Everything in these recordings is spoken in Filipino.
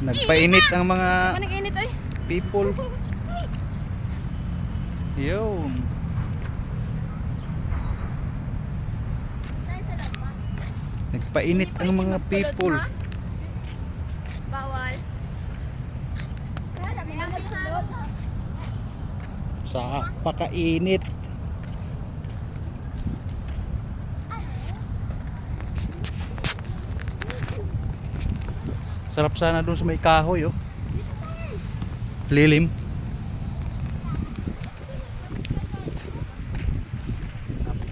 Nagpainit ang mga Nag-init ay. people. Yun. Nagpainit ang mga people. Bawal. Sa pakainit. Sarap sana doon sa may kahoy, oh. Lilim.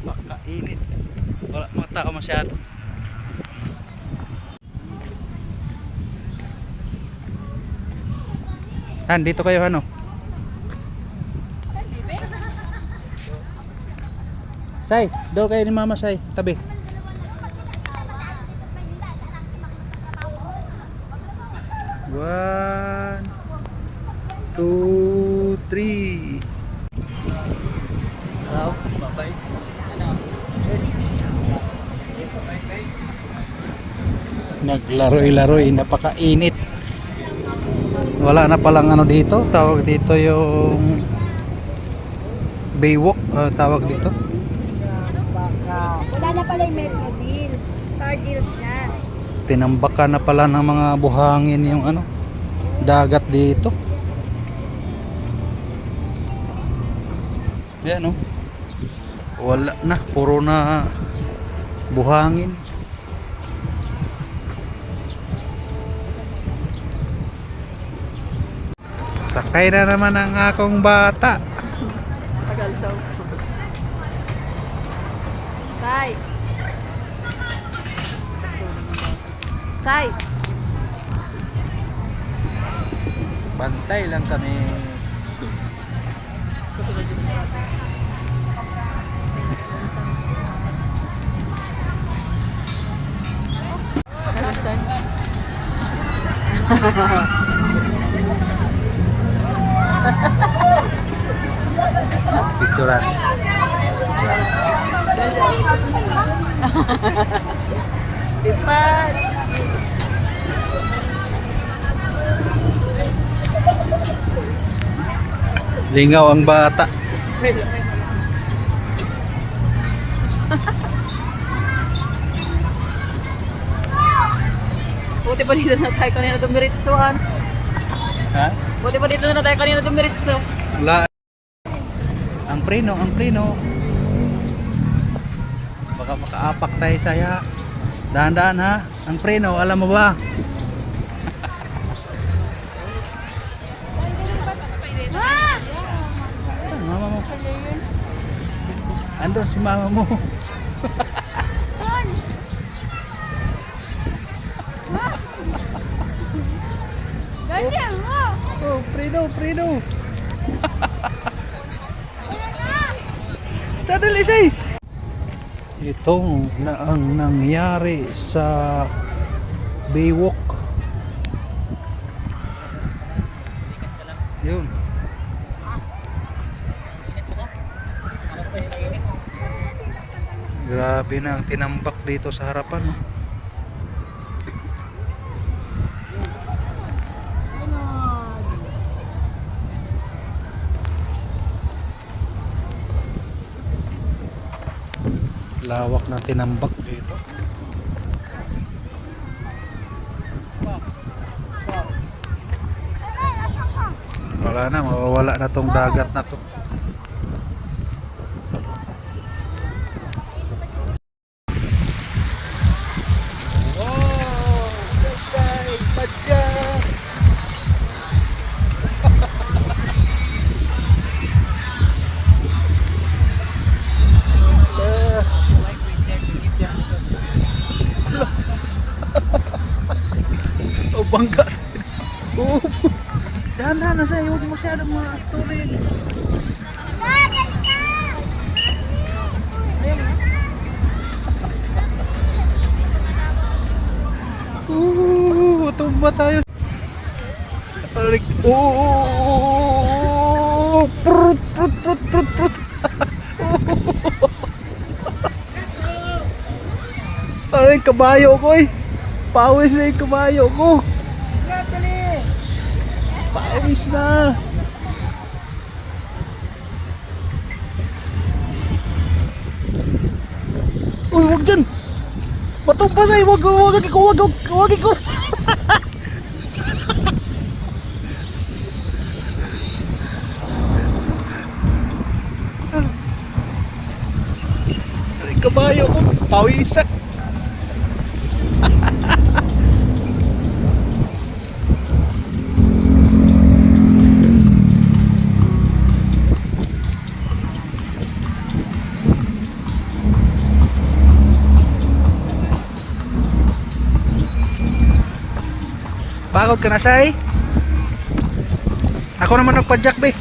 Napakainit. Wala mga tao masyado. Han, dito kayo, ano? Say, doon kayo ni Mama, Say. Tabi. One, two, three. Hello, bye-bye. Naglaroy-laroy, napakainit. Wala na palang ano dito, tawag dito yung Baywalk, tawag dito. Wala na pala yung Metro Deal. Star Deals na. Tinambakan na pala ng mga buhangin yung ano, dagat dito. Yan, oh. Wala na, puro na buhangin. Sakay na naman ang akong bata. Tagal daw. Sai. Sai. Bantay lang kami. Picturean. Lipat. Lingaw ang bata. Buti pa dito na tayo kanina dumiritsuhan. Ha? Buti pa dito na tayo kanina dumiritso. Wala. Ang preno, ang preno. Baka makaapak tayo saya. Dahan-dahan, ha. Ang preno, alam mo ba? Mama mo. Andun si mama mo. Ganyan mo. Oh, preno, preno. Sadali, say. Ito na ang nangyari sa Baywalk. Yun. Grabe na ang tinambak dito sa harapan, no? Lawak na tinambak dito. Wala na, mawawala na tong dagat na to. Wow! Backside! Padya! Oh, bangga. Oh. Dahan-dahan na sa'yo, huwag masyadong matulin. Tumba tayo. Prut, prut, prut, prut, prut. Ay, kabayo ko eh. Pawis na yung kabayo ko. Pawis na. Uy, wag dyan. Batong pasay, wag ikaw. Ay, kabayo ko, pawisan. Pagod ka na, Say? Ako naman nagpa-jack, be.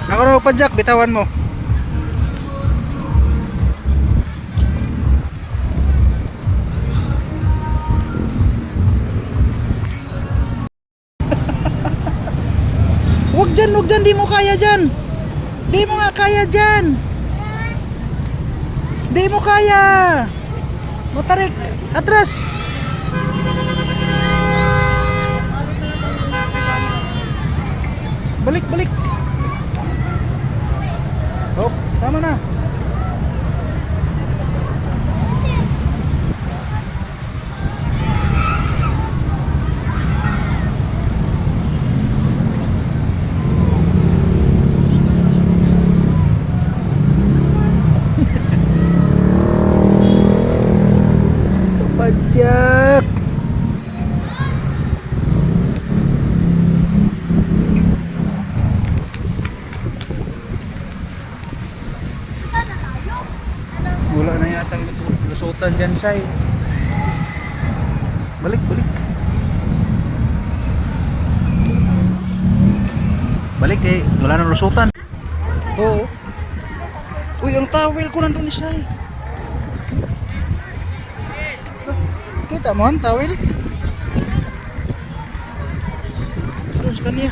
Ako naman nagpa-jack, bitawan mo. Wag dyan, di mo kaya dyan. Di mo nga kaya dyan. Di mo kaya. Matarik, atras. Balik. Oh, tama na. Pajak. Wala na yata lusutan dyan, Say. Balik. Balik eh, wala na lusutan. Oo. Uy, ang towel ko nandun ni Say. Kita mo ang towel? Terus kanya.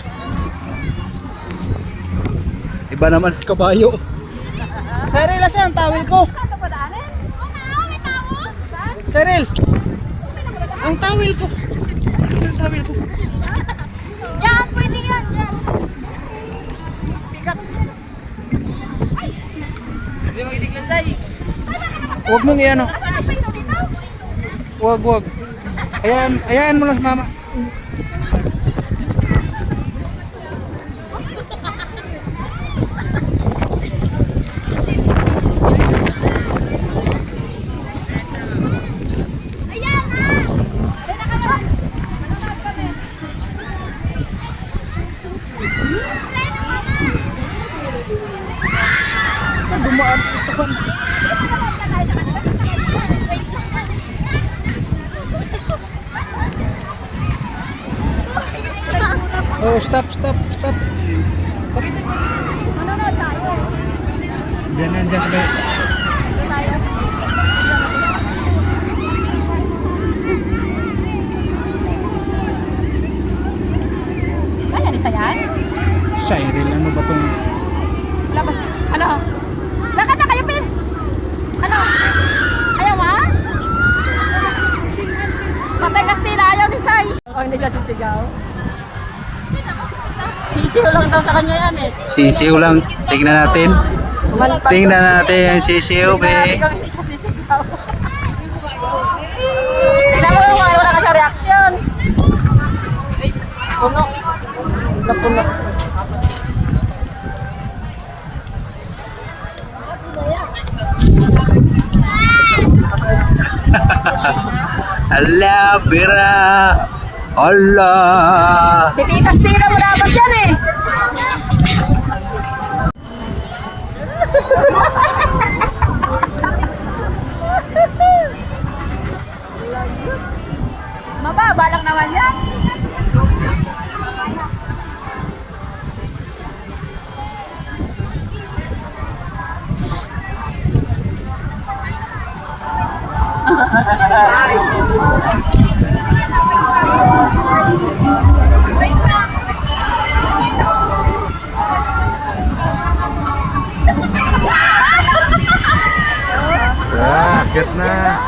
Iba naman kabayo. Cyril, asa ang towel ko? Cyril, ang towel ko. Ang towel ko. Diyan, pwede yan. Diyan. Bigat. Hindi magitig yan, Say. Huwag mong iano. Wag. Hayaan mo lang, mama. Dumaan ito kan. Oh, stop. Manonood tayo. Jangan sabay. Kaya ni Sayan? Cyril, ano ba tong? Wala ba? Ano? Lakad na kayo, Pin! Ano? Ayaw ma? Patay Kastila, ayaw ni Say. Hindi siya sisigaw. Sisiw lang daw sa kanya yan eh. Sisiw lang. Tingnan natin. Tingnan natin yung sisiw, be. Tingnan mo yung wala ka sa reaksyon. Puno. Napuno. Allah, bira. Allah. Titi Kastila mo dapat yan eh. Mababa lang naman yan. Akit na.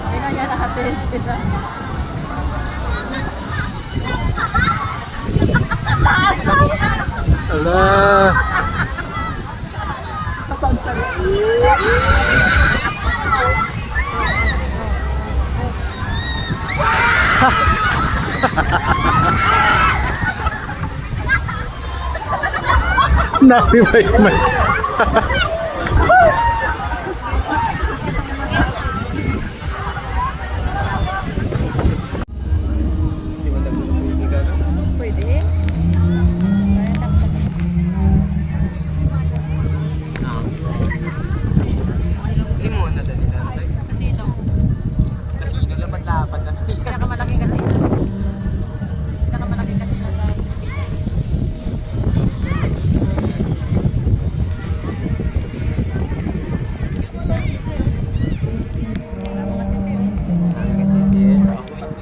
Tingnan niya natin. Taas na! Ala. May. Pwede. Imo na dali na. Casino. Casino lapat-lapat na. Pinakamalaki casino. Pinakamalaki casino sa Pilipinas. Yes, ako.